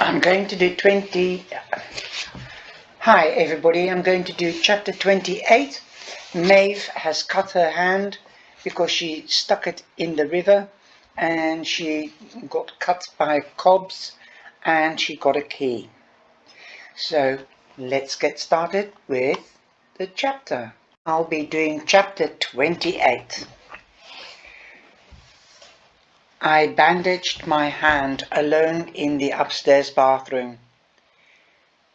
I'm going to do 20. Hi everybody, I'm going to do chapter 28. Maeve has cut her hand because she stuck it in the river and she got cut by cobs and she got a key. So let's get started with the chapter. I'll be doing chapter 28. I bandaged my hand alone in the upstairs bathroom,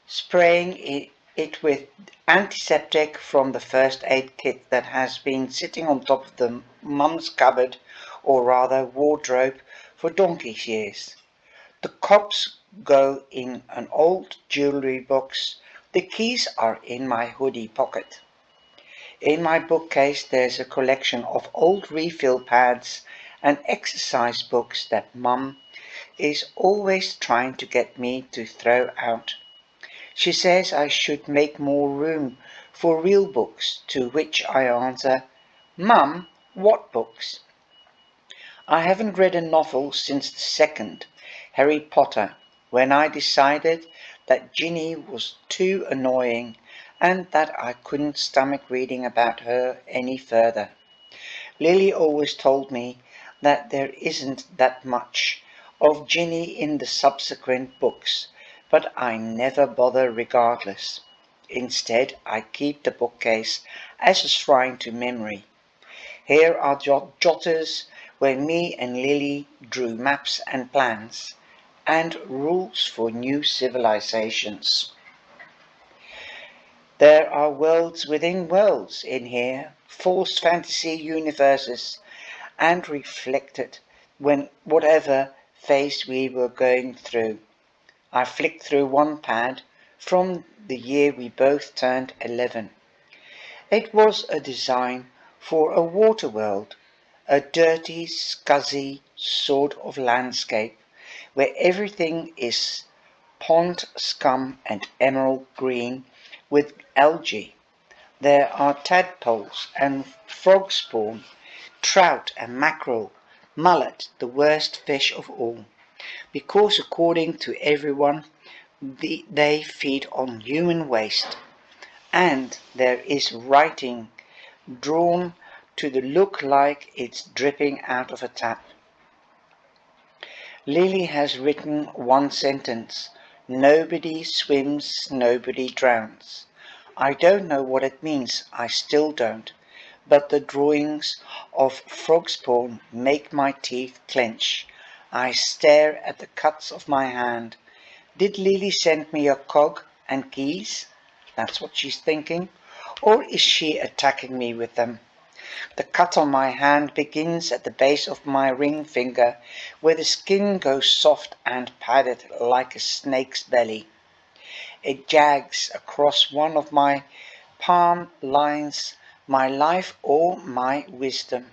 spraying it with antiseptic from the first aid kit that has been sitting on top of the mum's cupboard, or rather wardrobe, for donkey's years. The cops go in an old jewellery box. The keys are in my hoodie pocket. In my bookcase there's a collection of old refill pads and exercise books that Mum is always trying to get me to throw out. She says I should make more room for real books, to which I answer, Mum, what books? I haven't read a novel since the second, Harry Potter, when I decided that Ginny was too annoying and that I couldn't stomach reading about her any further. Lily always told me that there isn't that much of Ginny in the subsequent books, but I never bother regardless. Instead, I keep the bookcase as a shrine to memory. Here are jotters where me and Lily drew maps and plans, and rules for new civilizations. There are worlds within worlds in here, false fantasy universes, and reflected when whatever phase we were going through. I flicked through one pad from the year we both turned 11. It was a design for a water world, a dirty, scuzzy sort of landscape where everything is pond scum and emerald green with algae. There are tadpoles and frog spawn, trout and mackerel, mullet, the worst fish of all, because according to everyone they feed on human waste, and there is writing drawn to the look like it's dripping out of a tap. Lily has written one sentence, nobody swims, nobody drowns. I don't know what it means, I still don't, but the drawings of frog spawn make my teeth clench. I stare at the cuts of my hand. Did Lily send me a cog and keys? That's what she's thinking. Or is she attacking me with them? The cut on my hand begins at the base of my ring finger, where the skin goes soft and padded like a snake's belly. It jags across one of my palm lines, my life or my wisdom.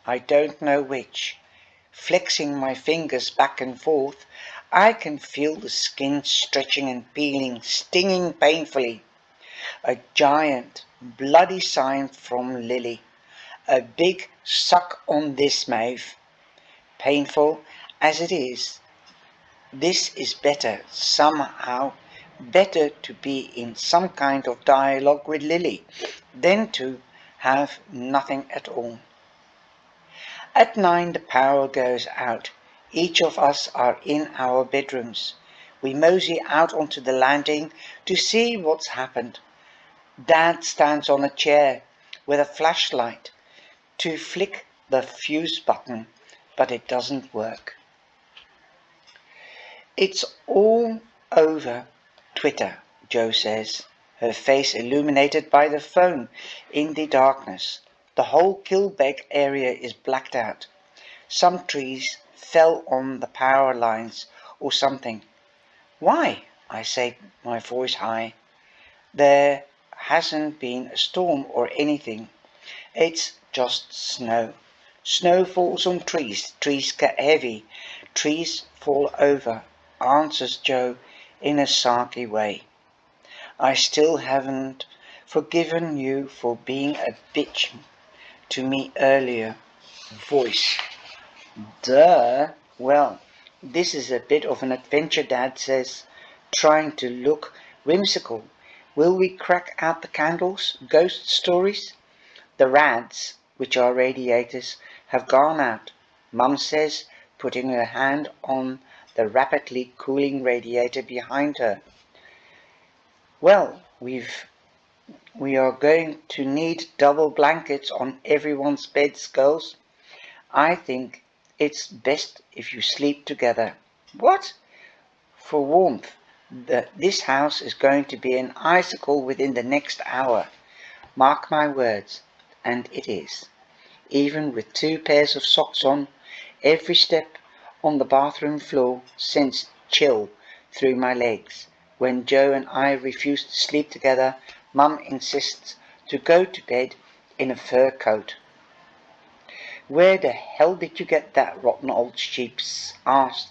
I don't know which. Flexing my fingers back and forth, I can feel the skin stretching and peeling, stinging painfully. A giant, bloody sign from Lily. A big suck on this, Maeve. Painful as it is, this is better, somehow, better to be in some kind of dialogue with Lily than to have nothing at all. At 9 the power goes out. Each of us are in our bedrooms. We mosey out onto the landing to see what's happened. Dad stands on a chair with a flashlight to flick the fuse button, but it doesn't work. It's all over Twitter, Jo says, her face illuminated by the phone in the darkness. The whole Kilbeck area is blacked out. Some trees fell on the power lines or something. Why? I say, my voice high. There hasn't been a storm or anything. It's just snow. Snow falls on trees. Trees get heavy. Trees fall over, answers Jo in a sarky way. I still haven't forgiven you for being a bitch to me earlier. Voice. Duh. Well, This is a bit of an adventure, Dad says, trying to look whimsical. Will we crack out the candles? Ghost stories? The rads, which are radiators, have gone out, Mum says, putting her hand on the rapidly cooling radiator behind her. Well, we are going to need double blankets on everyone's beds, girls. I think it's best if you sleep together. What? For warmth. This house is going to be an icicle within the next hour. Mark my words. And it is. Even with 2 pairs of socks on, every step on the bathroom floor sends chill through my legs. When Joe and I refuse to sleep together, Mum insists to go to bed in a fur coat. Where the hell did you get that rotten old sheep's ass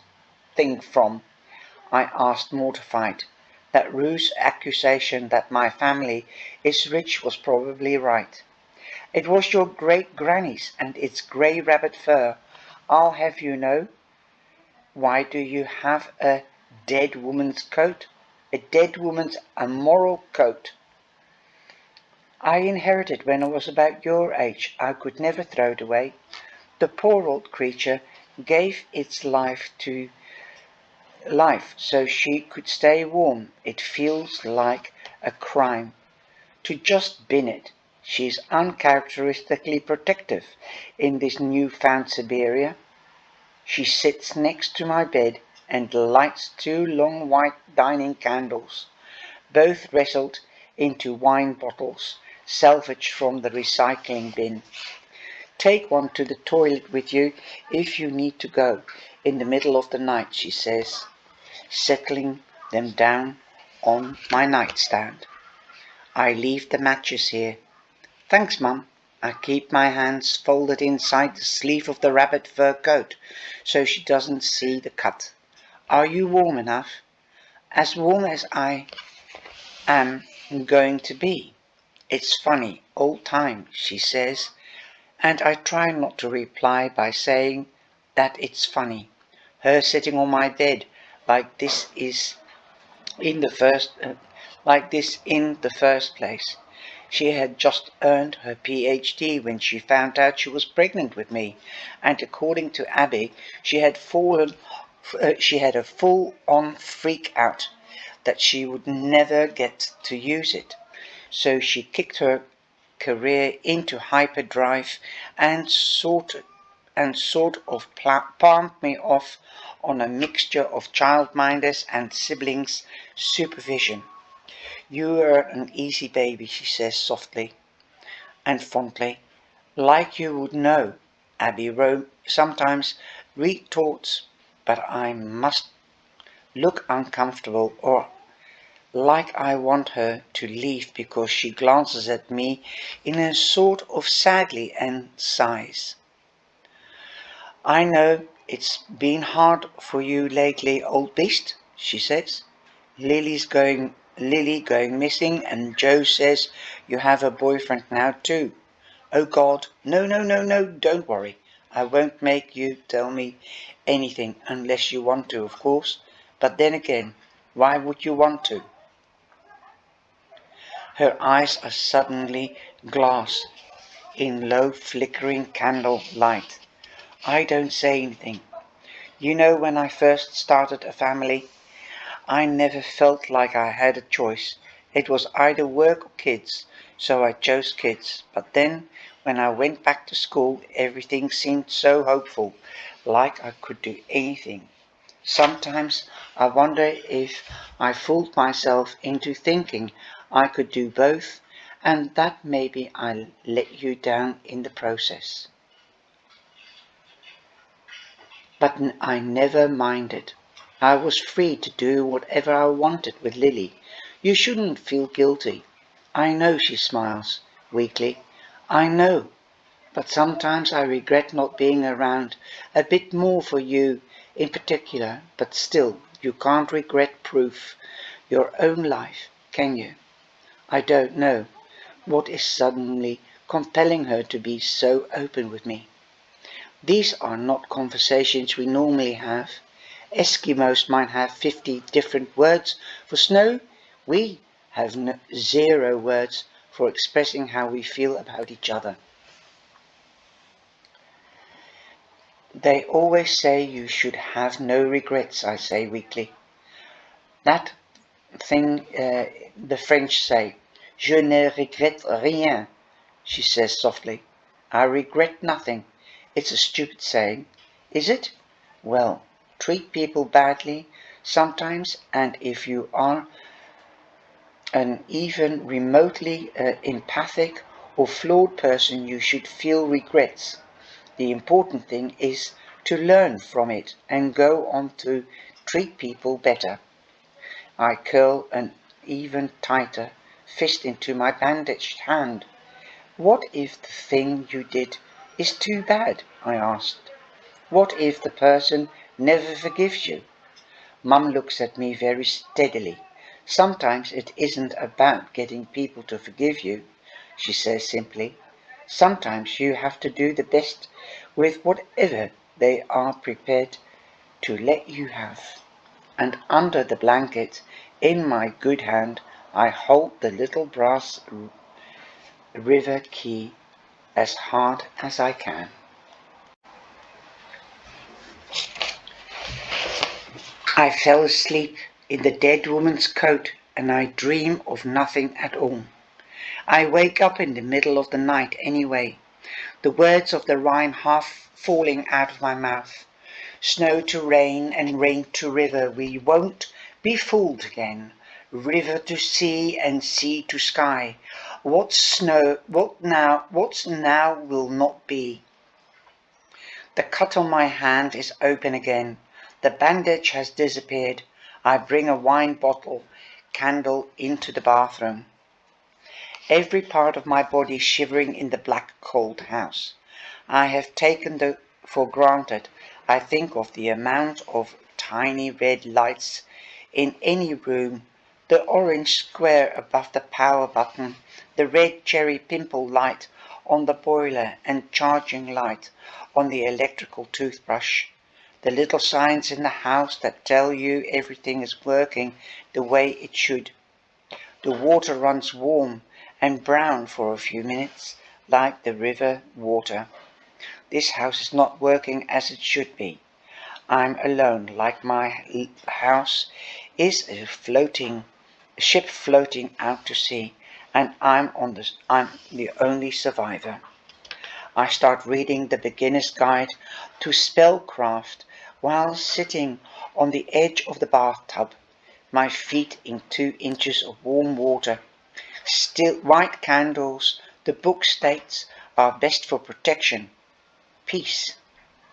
thing from? I asked, mortified. That ruse accusation that my family is rich was probably right. It was your great-granny's, and it's grey rabbit fur. I'll have you know. Why do you have a dead woman's coat? A dead woman's immoral coat. I inherited when I was about your age. I could never throw it away. The poor old creature gave its life so she could stay warm. It feels like a crime to just bin it. She's uncharacteristically protective in this new-found Siberia. She sits next to my bed and lights 2 long white dining candles, both wrestled into wine bottles, salvaged from the recycling bin. Take one to the toilet with you if you need to go in the middle of the night, she says, settling them down on my nightstand. I leave the matches here. Thanks, Mum. I keep my hands folded inside the sleeve of the rabbit fur coat so she doesn't see the cut. Are you warm enough? As warm as I am going to be. It's funny, old time, she says, and I try not to reply by saying that it's funny. Her sitting on my bed like this in the first place. She had just earned her PhD when she found out she was pregnant with me, and according to Abby, she had a full-on freak out that she would never get to use it. So she kicked her career into hyperdrive and sort of palmed me off on a mixture of childminders and siblings' supervision. You are an easy baby, she says softly and fondly, like you would know. Abby sometimes retorts, but I must look uncomfortable or like I want her to leave because she glances at me in a sort of sadly and sighs. I know it's been hard for you lately, old beast, she says. Lily going missing, and Joe says you have a boyfriend now too. Oh God, no, no, no, no, don't worry. I won't make you tell me anything unless you want to, of course. But then again, why would you want to? Her eyes are suddenly glass in low flickering candle light. I don't say anything. You know, when I first started a family, I never felt like I had a choice. It was either work or kids, so I chose kids. But then, when I went back to school, everything seemed so hopeful, like I could do anything. Sometimes I wonder if I fooled myself into thinking I could do both, and that maybe I let you down in the process. But I never minded. I was free to do whatever I wanted with Lily. You shouldn't feel guilty. I know, she smiles weakly. I know. But sometimes I regret not being around a bit more for you in particular. But still, you can't regret your own life, can you? I don't know what is suddenly compelling her to be so open with me. These are not conversations we normally have. Eskimos might have 50 different words for snow. We have 0 words for expressing how we feel about each other. They always say you should have no regrets, I say weakly. That thing the French say, je ne regrette rien, she says softly. I regret nothing. It's a stupid saying. Is it? Well, treat people badly sometimes, and if you are an even remotely empathic or flawed person, you should feel regrets. The important thing is to learn from it and go on to treat people better. I curl an even tighter fist into my bandaged hand. What if the thing you did is too bad? I asked. What if the person never forgives you? Mum looks at me very steadily. Sometimes it isn't about getting people to forgive you, she says simply. Sometimes you have to do the best with whatever they are prepared to let you have. And under the blanket, in my good hand, I hold the little brass river key as hard as I can. I fell asleep in the dead woman's coat, and I dream of nothing at all. I wake up in the middle of the night anyway, the words of the rhyme half falling out of my mouth. Snow to rain and rain to river, we won't be fooled again. River to sea and sea to sky. What's now will not be. The cut on my hand is open again. The bandage has disappeared. I bring a wine bottle, candle into the bathroom. Every part of my body shivering in the black cold house. I have taken for granted. I think of the amount of tiny red lights in any room, the orange square above the power button, the red cherry pimple light on the boiler and charging light on the electrical toothbrush, the little signs in the house that tell you everything is working the way it should. The water runs warm and brown for a few minutes, like the river water. This house is not working as it should be. I'm alone, like my house is a ship floating out to sea, and I'm the only survivor. I start reading the beginner's guide to spellcraft while sitting on the edge of the bathtub, my feet in 2 inches of warm water. Still white candles, the book states, are best for protection, peace,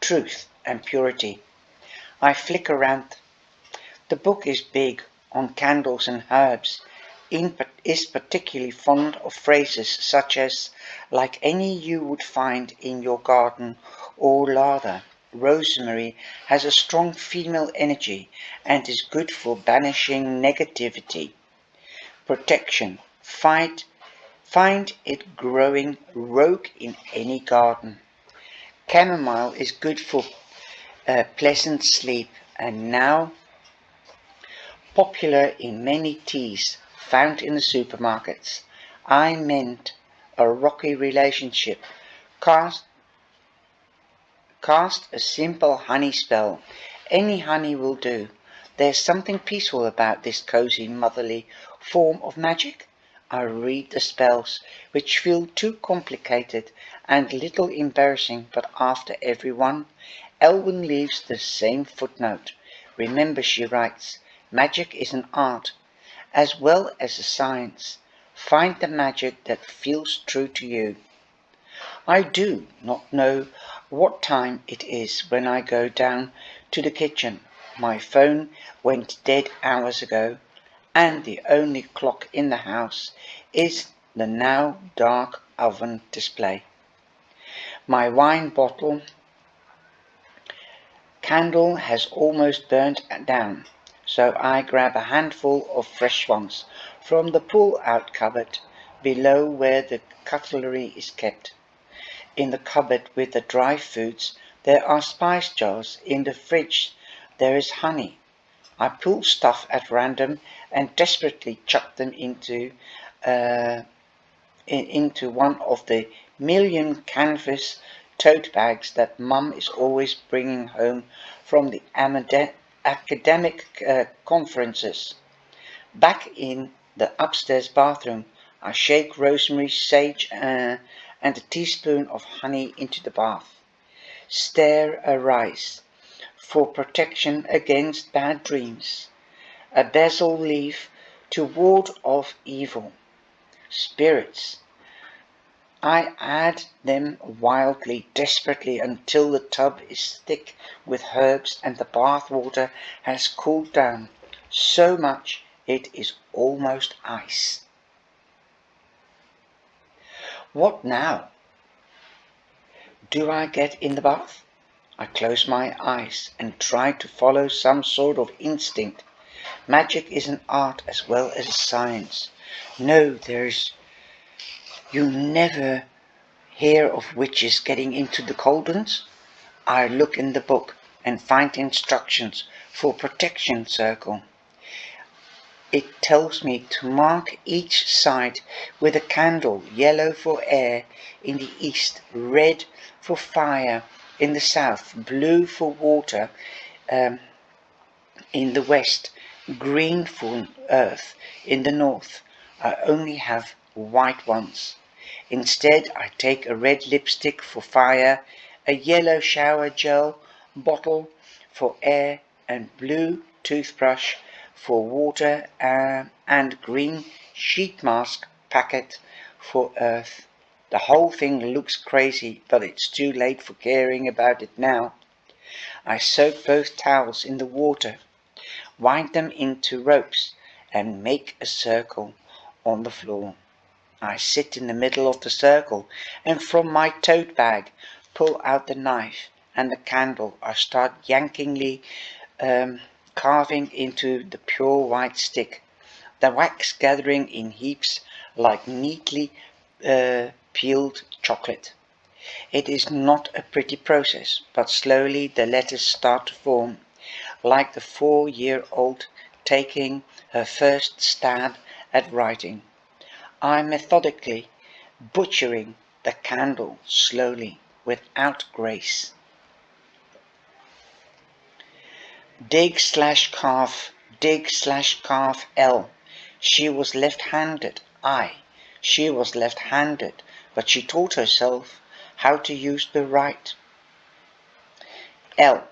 truth, and purity. I flick around. The book is big on candles and herbs, is particularly fond of phrases such as, like any you would find in your garden, or rather, rosemary has a strong female energy and is good for banishing negativity. Protection. Find it growing rogue in any garden. Chamomile is good for pleasant sleep, and now popular in many teas found in the supermarkets. I meant a rocky relationship. Cast a simple honey spell. Any honey will do. There's something peaceful about this cozy, motherly form of magic. I read the spells, which feel too complicated and little embarrassing, but after every one, Elwyn leaves the same footnote. Remember, she writes, magic is an art, as well as a science. Find the magic that feels true to you. I do not know what time it is when I go down to the kitchen. My phone went dead hours ago, and the only clock in the house is the now dark oven display. My wine bottle candle has almost burnt down, so I grab a handful of fresh ones from the pull-out cupboard below where the cutlery is kept. In the cupboard with the dry foods, there are spice jars in the fridge there is honey. I pull stuff at random and desperately chuck them into one of the million canvas tote bags that Mum is always bringing home from the academic conferences. Back in the upstairs bathroom, I shake rosemary, sage, and a teaspoon of honey into the bath. Stare arise for protection against bad dreams. A basil leaf to ward off evil. Spirits. I add them wildly, desperately, until the tub is thick with herbs and the bath water has cooled down so much it is almost ice. What now? Do I get in the bath? I close my eyes and try to follow some sort of instinct. Magic is an art as well as a science. No, you never hear of witches getting into the cauldrons? I look in the book and find instructions for protection circle. It tells me to mark each side with a candle, yellow for air in the east, red for fire in the south, blue for water in the west, green for earth in the north. I only have white ones. Instead, I take a red lipstick for fire, a yellow shower gel bottle for air, and blue toothbrush for water, and green sheet mask packet for earth. The whole thing looks crazy, but it's too late for caring about it now. I soak both towels in the water, wind them into ropes, and make a circle on the floor. I sit in the middle of the circle, and from my tote bag pull out the knife and the candle. I start yankingly carving into the pure white stick, the wax gathering in heaps like neatly peeled chocolate. It is not a pretty process, but slowly the letters start to form, like the 4-year-old taking her first stab at writing. I methodically butchering the candle slowly, without grace. Dig/carve L. She was left-handed. She was left-handed, but she taught herself how to use the right. L.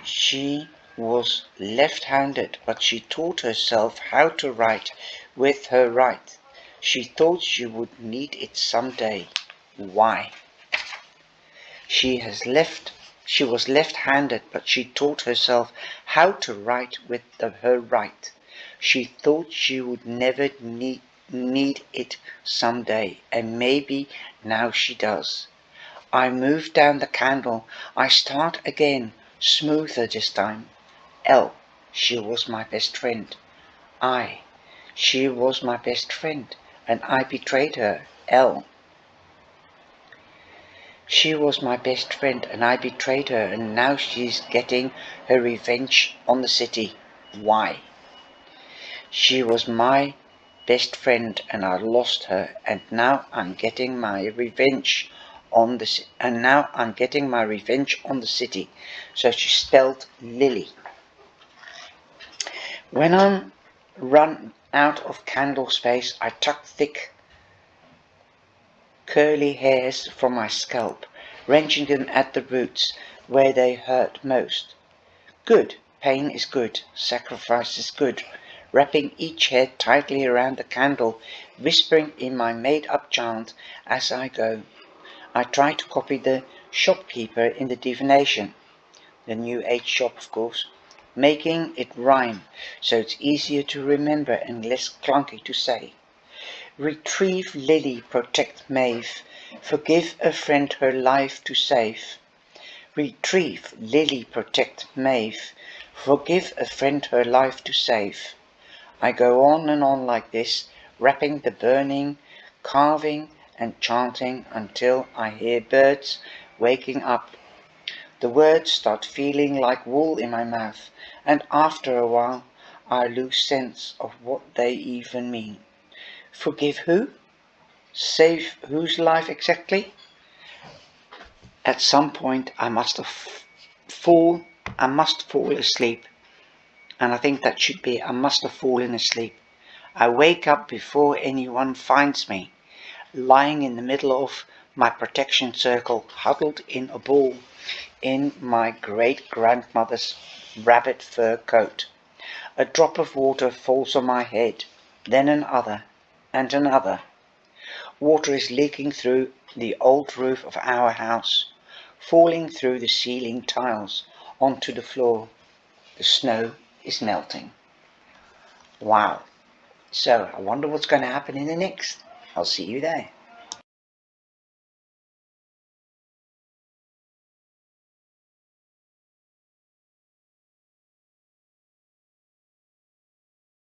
She was left-handed, but she taught herself how to write with her right. She thought she would need it someday. Y. She was left-handed, but she taught herself how to write with her right. She thought she would never need it someday, and maybe now she does. I move down the candle. I start again, smoother this time. L. She was my best friend. She was my best friend, and I betrayed her. L. She was my best friend, and I betrayed her, and now she's getting her revenge on the city. Y. She was my best friend, and I lost her, and now I'm getting my revenge on the city. So she spelled Lily. When I'm run out of candle space, I tuck thick curly hairs from my scalp, wrenching them at the roots where they hurt most. Good, pain is good, sacrifice is good. Wrapping each head tightly around the candle, whispering in my made-up chant as I go. I try to copy the shopkeeper in the divination, the New Age shop of course, making it rhyme so it's easier to remember and less clunky to say. Retrieve Lily, protect Maeve, forgive a friend her life to save. Retrieve Lily, protect Maeve, forgive a friend her life to save. I go on and on like this, wrapping the burning, carving and chanting until I hear birds waking up. The words start feeling like wool in my mouth, and after a while I lose sense of what they even mean. Forgive who? Save whose life exactly? At some point I must fall asleep. And I think that should be, I must have fallen asleep. I wake up before anyone finds me, lying in the middle of my protection circle, huddled in a ball in my great-grandmother's rabbit fur coat. A drop of water falls on my head, then another, and another. Water is leaking through the old roof of our house, falling through the ceiling tiles onto the floor. The snow is melting. Wow. So I wonder what's going to happen in the next. I'll see you there.